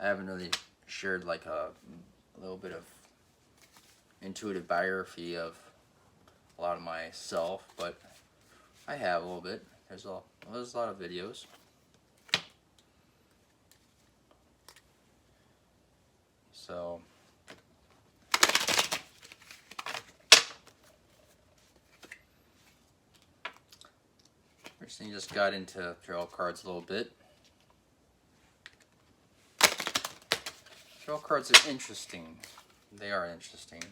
I haven't really shared like a little bit of intuitive biography of a lot of myself, but I have a little bit. There's a lot of videos. So recently just got into tarot cards a little bit. Tarot cards are interesting. They are interesting.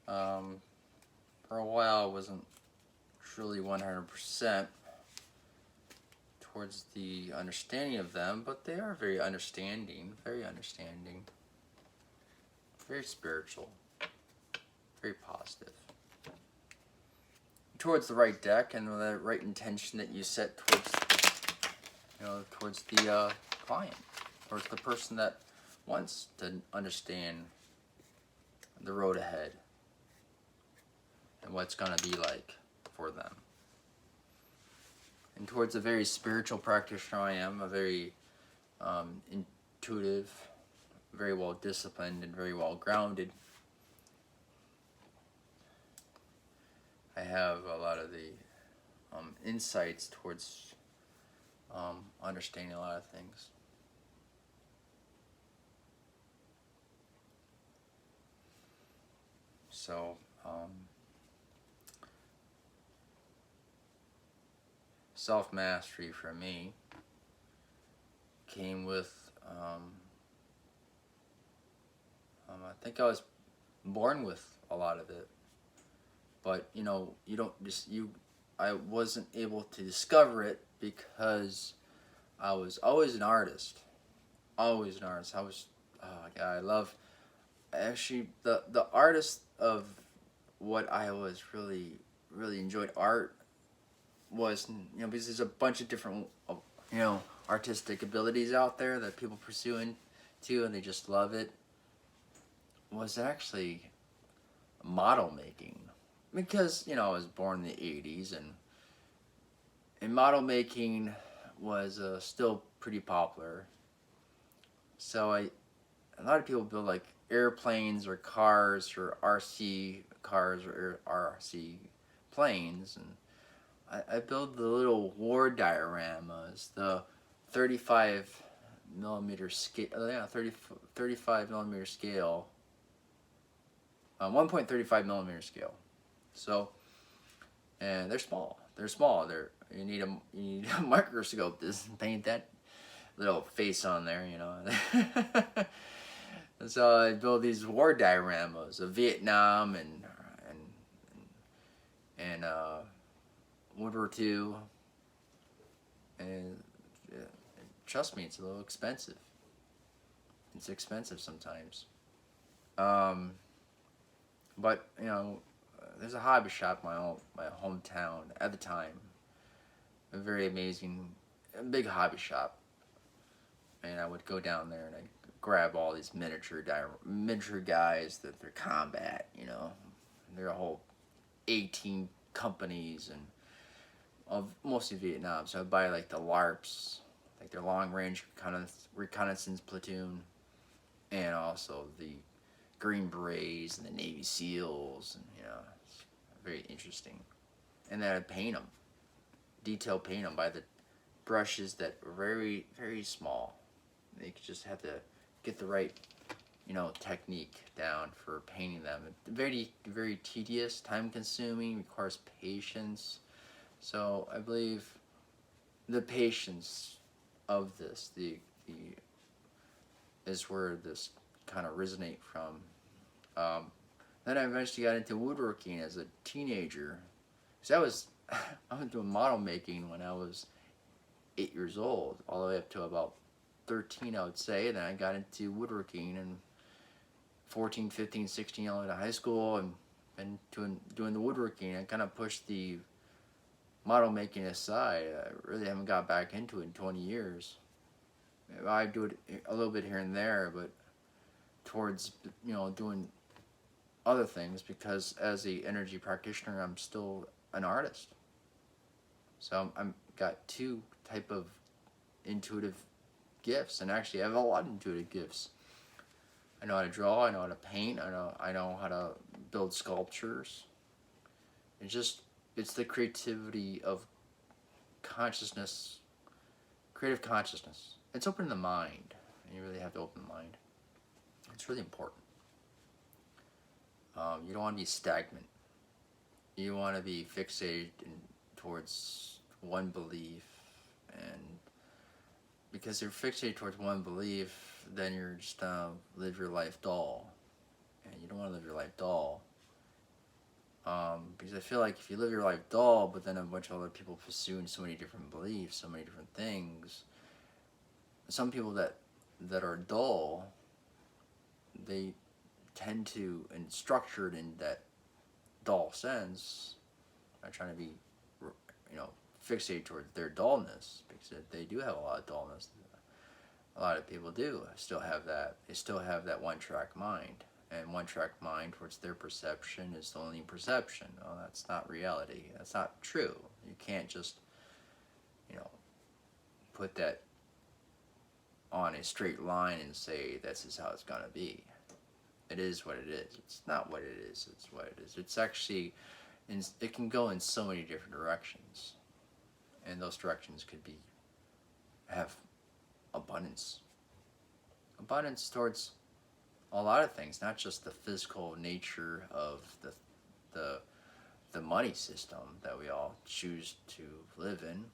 For a while I wasn't truly 100% towards the understanding of them, but they are very understanding, very spiritual, very positive. Towards the right deck and the right intention that you set towards the client, towards the person that wants to understand the road ahead and what's going to be like for them. And towards a very spiritual practitioner I am, a very intuitive, very well disciplined, and very well grounded. I have a lot of the insights towards understanding a lot of things. So self-mastery for me came with I think I was born with a lot of it, but I wasn't able to discover it because I was always an artist. I love, actually, the artist of what I was really enjoyed art was, because there's a bunch of different artistic abilities out there that people pursue into and they just love it, was actually model making. Because I was born in the 80s, and model making was still pretty popular. So a lot of people build like airplanes or cars or RC cars or RC planes, and I build the little war dioramas, the 35 millimeter scale, 35 millimeter scale, 1.35 millimeter scale. So, and they're small. You need a microscope to paint that little face on there, And so I build these war dioramas of Vietnam and World War II, and trust me, it's a little expensive. It's expensive sometimes. But there's a hobby shop in my hometown at the time. A very amazing, big hobby shop, and I would go down there and I'd grab all these miniature guys that they're combat. They're a whole 18 companies and of mostly Vietnam. So I'd buy like the LARPs, like their long range reconnaissance platoon, and also the Green Berets and the Navy SEALs, and it's very interesting. And then I'd paint them, detail paint them by the brushes that were very, very small. You just have to get the right, technique down for painting them. Very, very tedious, time consuming, requires patience. So I believe the patience of this, is where this kind of resonate from. Then I eventually got into woodworking as a teenager. Because I was doing model making when I was 8 years old, all the way up to about 13, I would say. Then I got into woodworking, and 14, 15, 16, I went to high school and doing the woodworking. I kind of pushed the model making aside. I really haven't got back into it in 20 years. I do it a little bit here and there, but towards doing other things, because as a energy practitioner I'm still an artist. So I'm got two type of intuitive gifts, and actually I have a lot of intuitive gifts. I know how to draw, I know how to paint, I know how to build sculptures. It's the creativity of consciousness, creative consciousness. It's opening the mind, and you really have to open the mind. It's really important. You don't want to be stagnant. You want to be fixated towards one belief, and because you're fixated towards one belief, then you're just live your life dull, and you don't want to live your life dull. Because I feel like if you live your life dull, but then a bunch of other people pursuing so many different beliefs, so many different things, some people that are dull, they tend to, and structured in that dull sense, not trying to be, fixated towards their dullness, because they do have a lot of dullness. A lot of people do still have that. They still have that one-track mind. And one-track mind towards their perception is the only perception. Oh, that's not reality. That's not true. You can't just, put that on a straight line and say this is how it's going to be. It is what it is. It's not what it is. It's what it is. It's actually, it can go in so many different directions. And those directions could have abundance. Abundance towards a lot of things, not just the physical nature of the money system that we all choose to live in.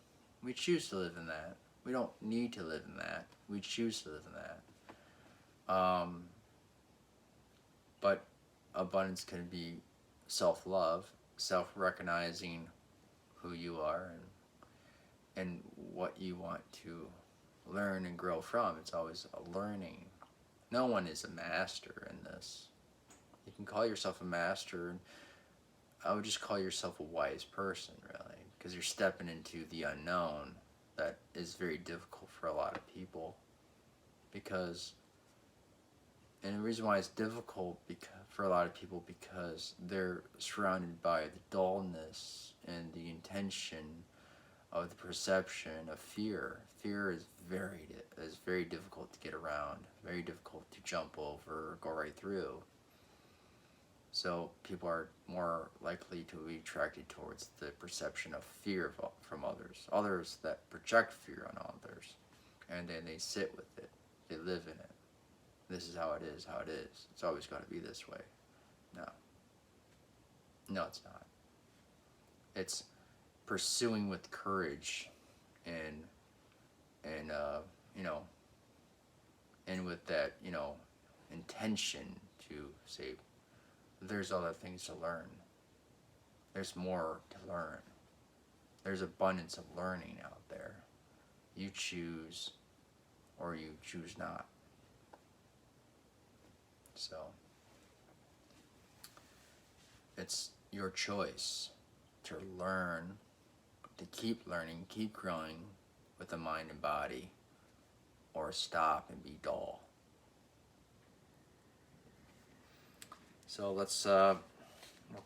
We choose to live in that. We don't need to live in that. We choose to live in that. But abundance can be self-love, self-recognizing who you are and what you want to learn and grow from. It's always a learning. No one is a master in this. You can call yourself a master, and I would just call yourself a wise person, really, because you're stepping into the unknown that is very difficult for a lot of people. And the reason why it's difficult for a lot of people, because they're surrounded by the dullness and the intention of the perception of fear. Fear is very difficult to get around, very difficult to jump over or go right through. So people are more likely to be attracted towards the perception of fear from others that project fear on others, and then they sit with it, they live in it. This is how it is, It's always got to be this way. No, it's not. It's pursuing with courage and with that, intention to say, there's other things to learn. There's more to learn. There's abundance of learning out there. You choose or you choose not. So it's your choice to learn, to keep learning, keep growing with the mind and body, or stop and be dull. So let's work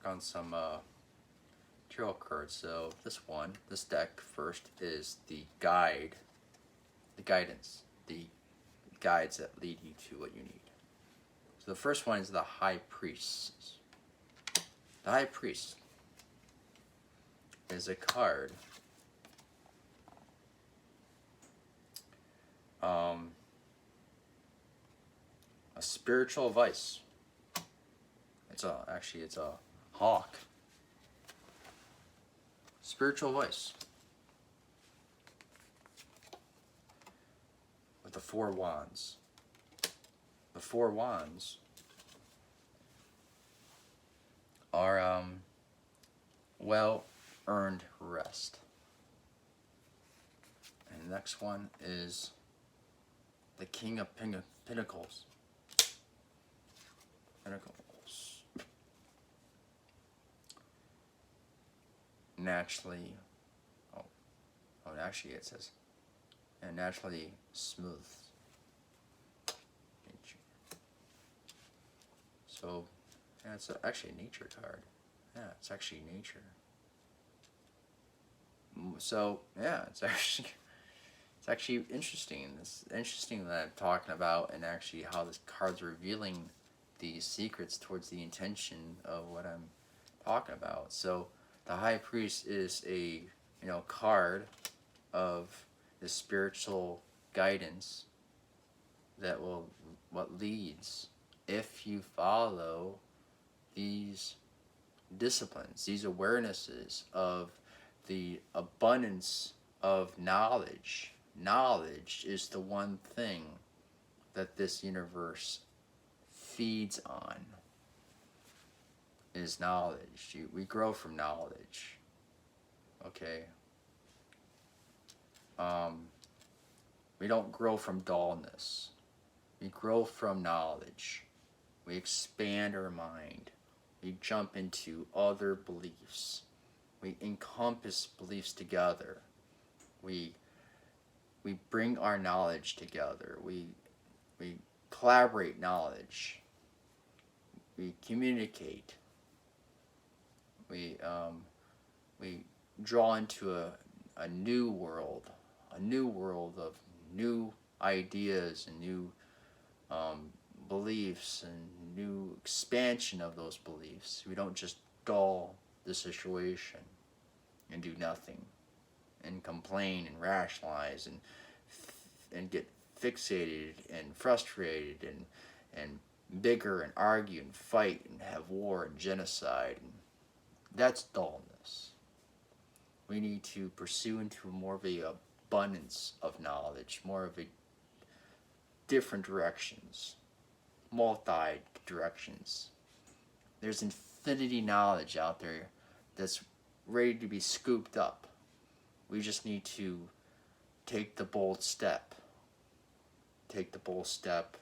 on some tarot cards. So this deck first is the guidance, the guides that lead you to what you need. So the first one is the High Priest. The High Priest is a card a spiritual advice. It's a hawk. Spiritual advice with the 4 wands. The 4 wands are well-earned rest. And the next one is the King of Pentacles. Naturally, actually it says, and naturally smooth. So, yeah, it's actually a nature card. Yeah, it's actually nature. So, yeah, it's It's actually interesting. It's interesting that I'm talking about and actually how this card's revealing these secrets towards the intention of what I'm talking about. So the High Priest is a card of the spiritual guidance that will what leads if you follow these disciplines, these awarenesses of the abundance of knowledge. Knowledge is the one thing that this universe feeds on, is knowledge. We grow from knowledge. Okay? We don't grow from dullness. We grow from knowledge. We expand our mind. We jump into other beliefs. We encompass beliefs together. We bring our knowledge together. We collaborate knowledge. We communicate. We draw into a new world of new ideas and new beliefs and new expansion of those beliefs. We don't just dull the situation and do nothing and complain and rationalize and get fixated and frustrated and bigger and argue and fight and have war and genocide. And that's dullness. We need to pursue into more of a abundance of knowledge, more of a different directions, multi-directions. There's infinity knowledge out there that's ready to be scooped up. We just need to take the bold step. Take the bold step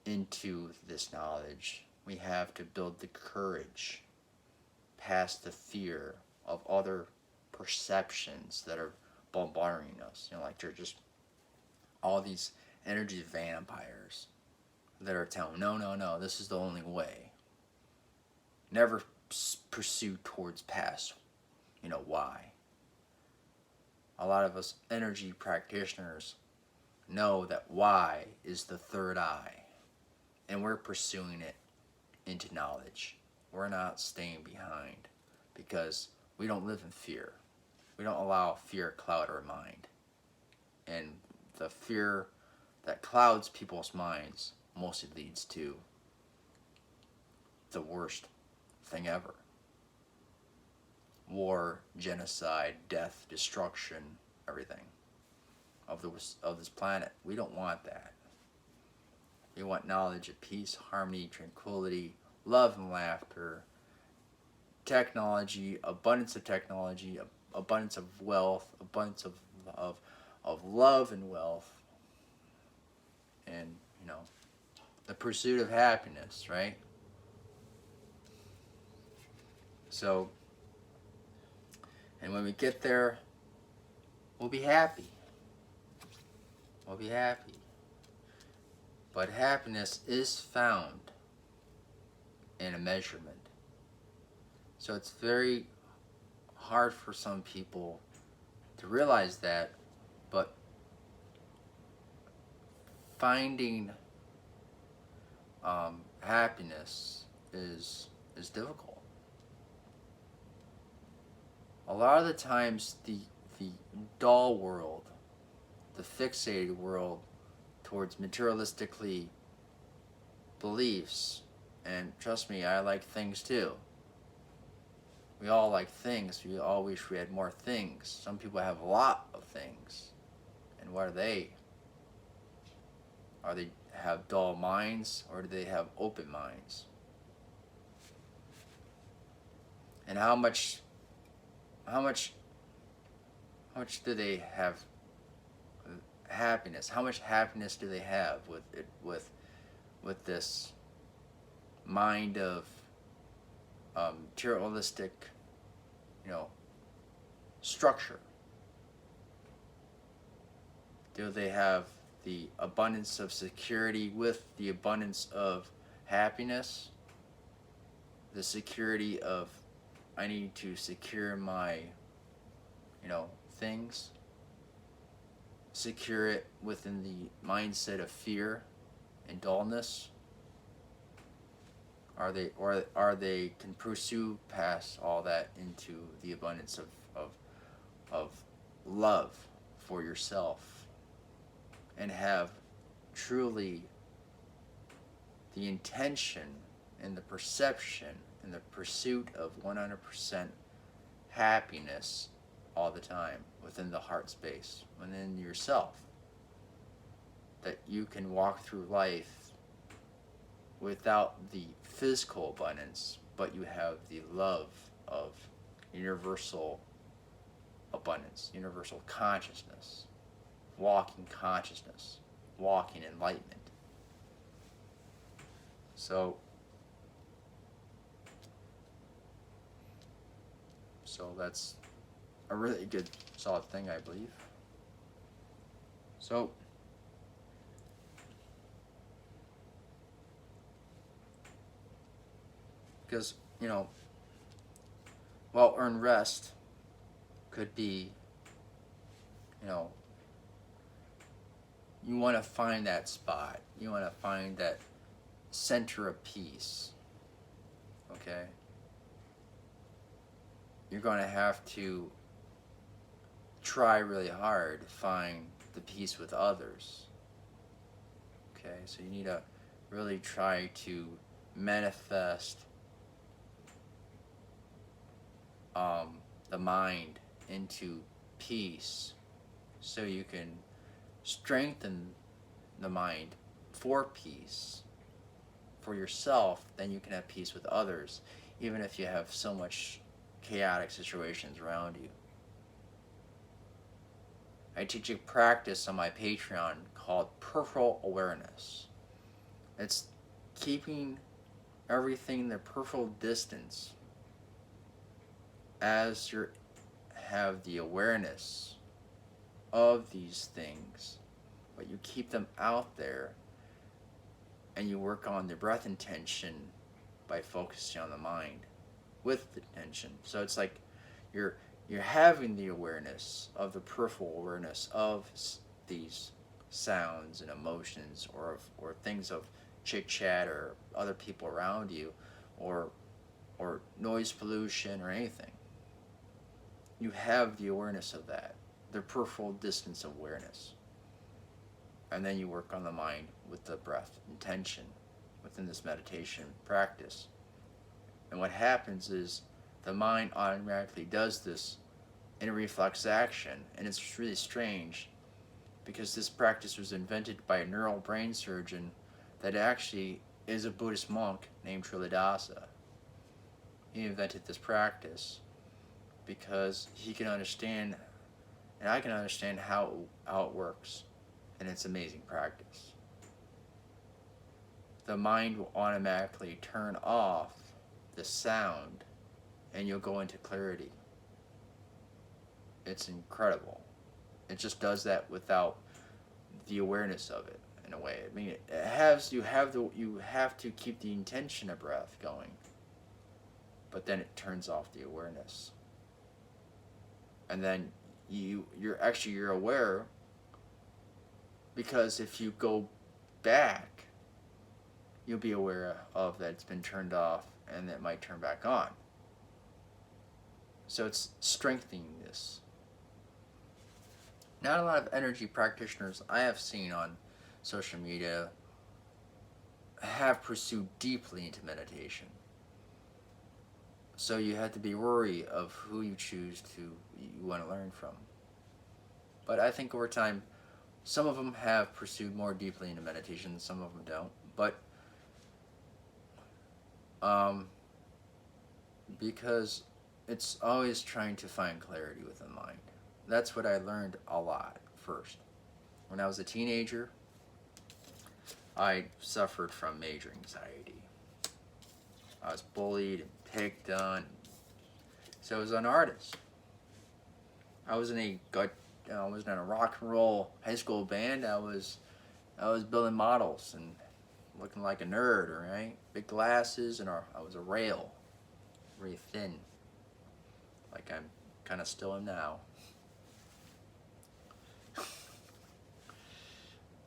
into this knowledge. We have to build the courage past the fear of other perceptions that are bombarding us. Like they're just all these energy vampires that are telling, no, this is the only way. Never pursue towards past, why. A lot of us energy practitioners know that why is the third eye, and we're pursuing it into knowledge. We're not staying behind because we don't live in fear. We don't allow fear cloud our mind. And the fear that clouds people's minds mostly leads to the worst thing ever. War, genocide, death, destruction, everything of this planet. We don't want that. We want knowledge of peace, harmony, tranquility, love and laughter, technology, abundance of technology, abundance of wealth, abundance of love and wealth, and the pursuit of happiness, right? So, and when we get there, we'll be happy. We'll be happy. But happiness is found in a measurement. So it's very hard for some people to realize that, but finding happiness is difficult. A lot of the times the dull world, the fixated world towards materialistically beliefs, and trust me, I like things too. We all like things. We all wish we had more things. Some people have a lot of things. And what are they? Are they have dull minds, or do they have open minds? And how much do they have happiness? How much happiness do they have with this mind of materialistic, structure? Do they have the abundance of security with the abundance of happiness? The security of, I need to secure my, things? secure it within the mindset of fear and dullness? Are they can pursue past all that into the abundance of love for yourself, and have truly the intention and the perception and the pursuit of 100% happiness all the time within the heart space, within yourself, that you can walk through life without the physical abundance, but you have the love of universal abundance, universal consciousness, walking consciousness, walking enlightenment. So that's a really good, solid thing, I believe. So because, well-earned rest could be, you want to find that spot. You want to find that center of peace. Okay? You're going to have to try really hard to find the peace with others. Okay? So you need to really try to manifest the mind into peace, so you can strengthen the mind for peace for yourself. Then you can have peace with others, even if you have so much chaotic situations around you. I teach a practice on my Patreon called peripheral awareness. It's keeping everything in the peripheral distance as you have the awareness of these things, but you keep them out there, and you work on the breath intention by focusing on the mind with the tension. So it's like you're having the awareness of the peripheral awareness of these sounds and emotions, or things of chit chat or other people around you, or noise pollution or anything. You have the awareness of that, the peripheral distance awareness. And then you work on the mind with the breath intention within this meditation practice. And what happens is the mind automatically does this in a reflex action. And it's really strange, because this practice was invented by a neural brain surgeon that actually is a Buddhist monk named Trilodasa. He invented this practice because he can understand, and I can understand how it works, and it's amazing practice. The mind will automatically turn off the sound, and you'll go into clarity. It's incredible. It just does that without the awareness of it, in a way. I mean, you have to keep the intention of breath going, but then it turns off the awareness. And then you're aware, because if you go back, you'll be aware of that it's been turned off, and it might turn back on. So it's strengthening this. Not a lot of energy practitioners I have seen on social media have pursued deeply into meditation. So you have to be wary of who you want to learn from. But I think over time, some of them have pursued more deeply into meditation, some of them don't. But because it's always trying to find clarity within the mind. That's what I learned a lot first. When I was a teenager, I suffered from major anxiety. I was bullied and picked on. So I was an artist. I was in a rock and roll high school band. I was building models and looking like a nerd, right? Big glasses, and I was a rail, very thin, like I'm kind of still am now.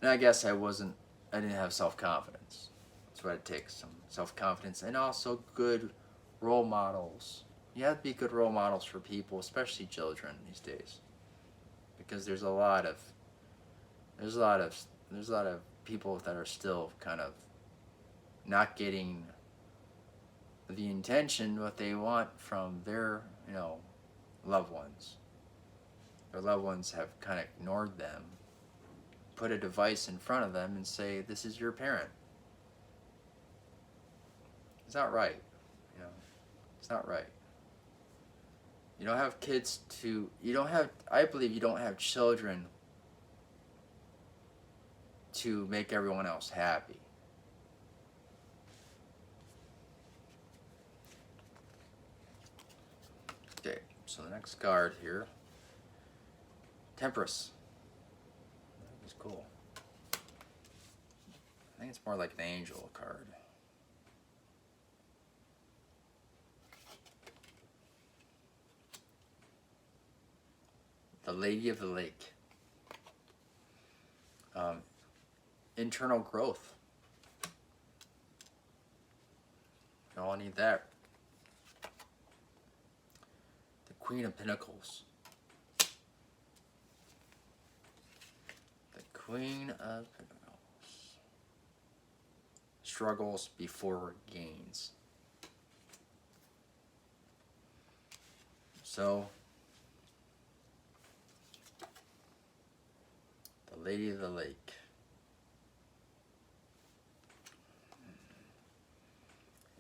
And I guess I didn't have self-confidence. That's what it takes, some self-confidence, and also good role models. You have to be good role models for people, especially children these days, because there's a lot of there's a lot of people that are still kind of not getting the intention what they want from their loved ones. Their loved ones have kind of ignored them, put a device in front of them, and say, "This is your parent." It's not right. You know, it's not right. You don't have kids to. You don't have. I believe you don't have children to make everyone else happy. Okay, so the next card here, Temperance. It's cool. I think it's more like an angel card. The Lady of the Lake. Internal growth. You all need that. The Queen of Pentacles. The Queen of Pentacles. Struggles before gains. So, the Lady of the Lake.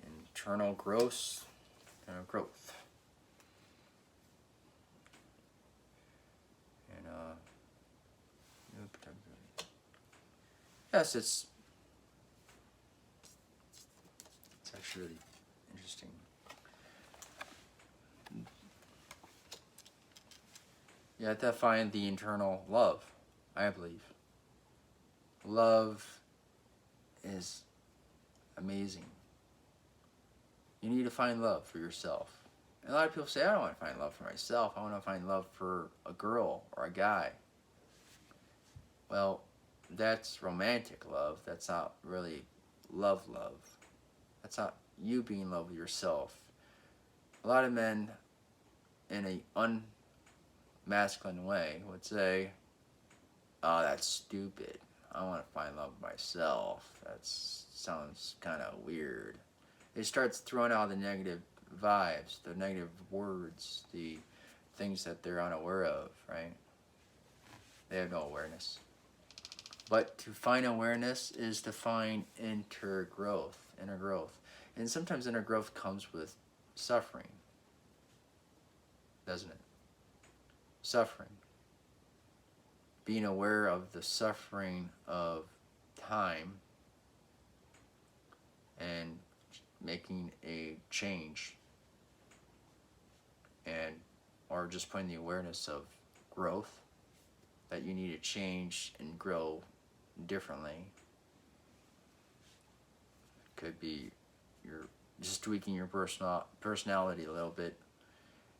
Internal growth. Growth. And yes, it's actually really interesting. You have to find the internal love, I believe. Love is amazing. You need to find love for yourself. And a lot of people say, I don't want to find love for myself. I want to find love for a girl or a guy. Well, that's romantic love. That's not really love. That's not you being in love with yourself. A lot of men, in a unmasculine way, would say, oh, that's stupid. I want to find love myself. That sounds kind of weird. It starts throwing out the negative vibes, the negative words, the things that they're unaware of, right? They have no awareness. But to find awareness is to find inner growth. And sometimes inner growth comes with suffering, doesn't it? Suffering. Being aware of the suffering of time and making a change, and or just putting the awareness of growth, that you need to change and grow differently. Could be you're just tweaking your personality a little bit.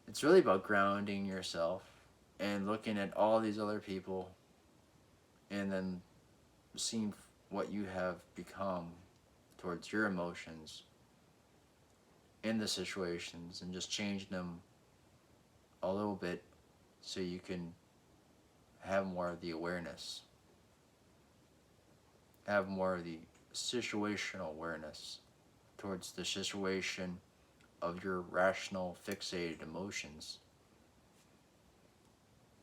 It's really about grounding yourself and looking at all these other people and then seeing what you have become towards your emotions in the situations and just changing them a little bit so you can have more of the awareness, have more of the situational awareness towards the situation of your rational fixated emotions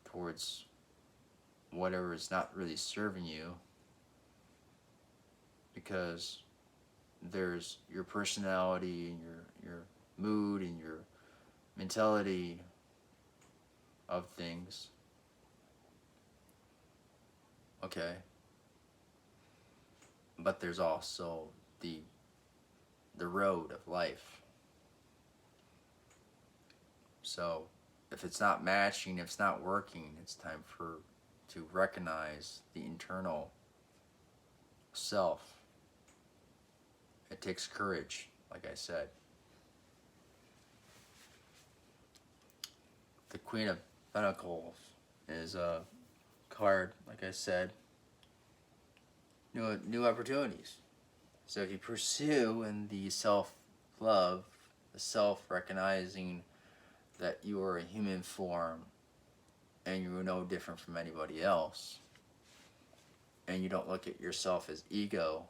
towards whatever is not really serving you, because there's your personality and your mood and your mentality of things. Okay. But there's also the road of life. So if it's not matching, if it's not working, it's time to recognize the internal self. It takes courage, like I said. The Queen of Pentacles is a card, like I said, new opportunities. So if you pursue in the self-love, the self-recognizing that you are a human form and you're no different from anybody else, and you don't look at yourself as ego,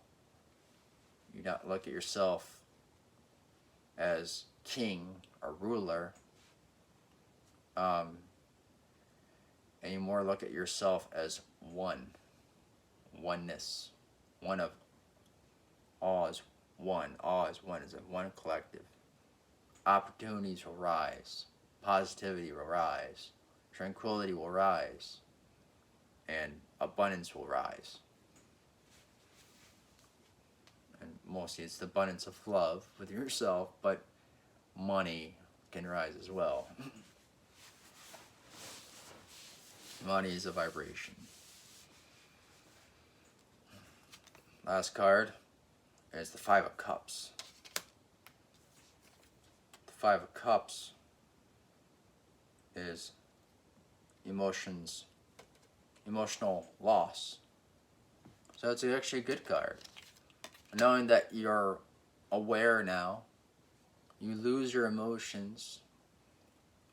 you don't look at yourself as king or ruler, and you more look at yourself as oneness, one of all is one, all is one, is a one collective. Opportunities will rise, positivity will rise, tranquility will rise, and abundance will rise. And mostly it's the abundance of love with yourself, but money can rise as well. Money is a vibration. Last card is the Five of Cups. The Five of Cups is emotional loss. So it's actually a good card. Knowing that you're aware now, you lose your emotions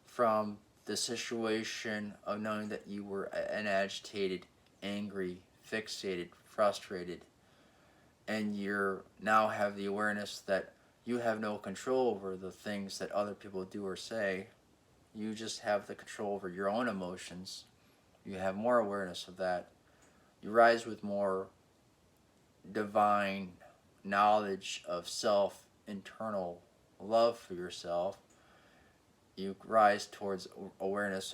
from the situation of knowing that you were an agitated, angry, fixated, frustrated, and you now have the awareness that you have no control over the things that other people do or say. You just have the control over your own emotions. You have more awareness of that. You rise with more divine knowledge of self, internal love for yourself. You rise towards awareness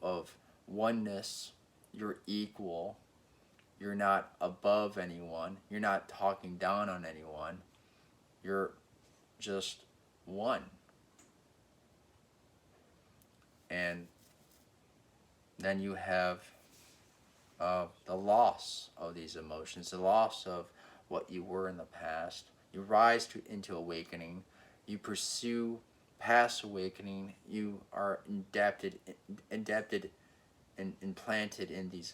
of oneness. You're equal. You're not above anyone. You're not talking down on anyone. You're just one. And then you have the loss of these emotions, the loss of what you were in the past. You rise into awakening. You pursue past awakening. You are indebted and implanted in these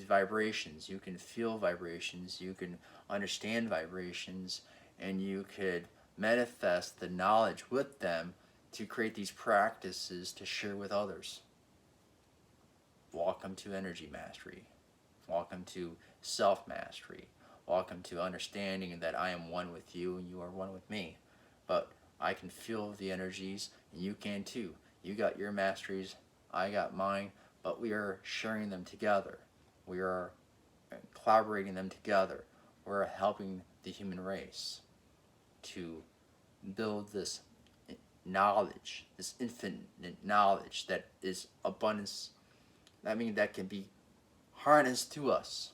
vibrations. You can feel vibrations. You can understand vibrations, and you could manifest the knowledge with them to create these practices to share with others. Welcome to energy mastery. Welcome to self-mastery. Welcome to understanding that I am one with you and you are one with me. But I can feel the energies and you can too. You got your masteries, I got mine, but we are sharing them together. We are collaborating them together. We're helping the human race to build this knowledge, this infinite knowledge that is abundance. I mean, that can be harnessed to us,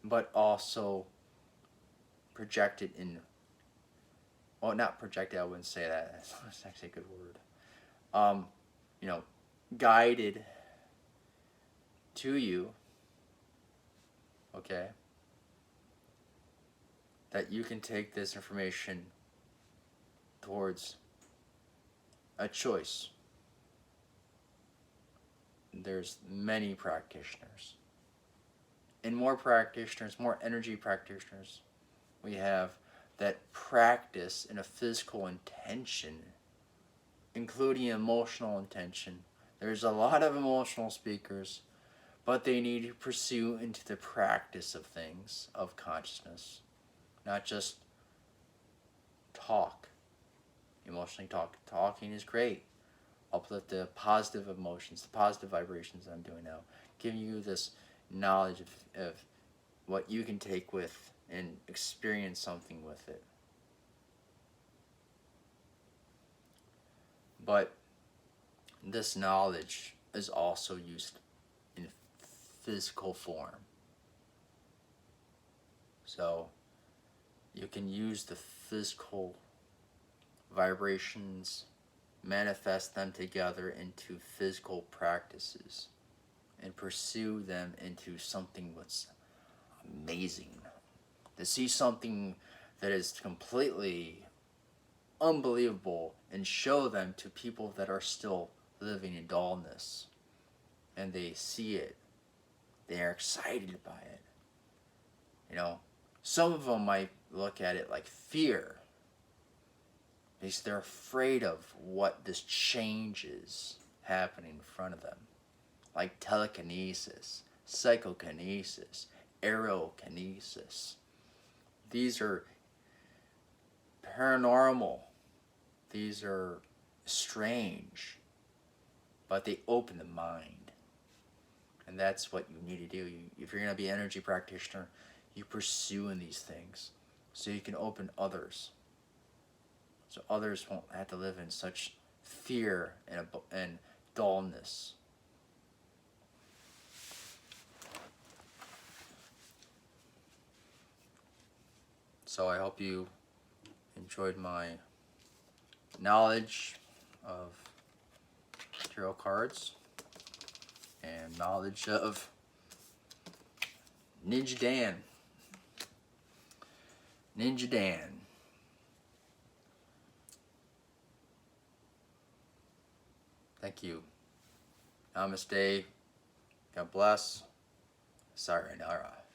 but also projected in, well, not projected, I wouldn't say that, that's actually a good word, guided to you, okay, that you can take this information towards a choice. There's many practitioners. And more practitioners, more energy practitioners, we have that practice in a physical intention, including emotional intention. There's a lot of emotional speakers, but they need to pursue into the practice of things, of consciousness, not just talk. Emotionally talk. Talking is great. Uplift the positive emotions, the positive vibrations I'm doing now, giving you this knowledge of what you can take with and experience something with it. But this knowledge is also used in physical form. So you can use the physical vibrations, manifest them together into physical practices, and pursue them into something that's amazing. To see something that is completely unbelievable and show them to people that are still living in dullness, and they see it They are excited by it. You know, some of them might look at it like fear, because they're afraid of what this change is happening in front of them, like telekinesis, psychokinesis, aerokinesis. These are paranormal. These are strange, but they open the mind. And that's what you need to do. If you're going to be an energy practitioner, you pursue in these things so you can open others. So others won't have to live in such fear and dullness. So I hope you enjoyed my knowledge of tarot cards and knowledge of Ninja Dan. Ninja Dan. Thank you. Namaste. God bless. Sayonara.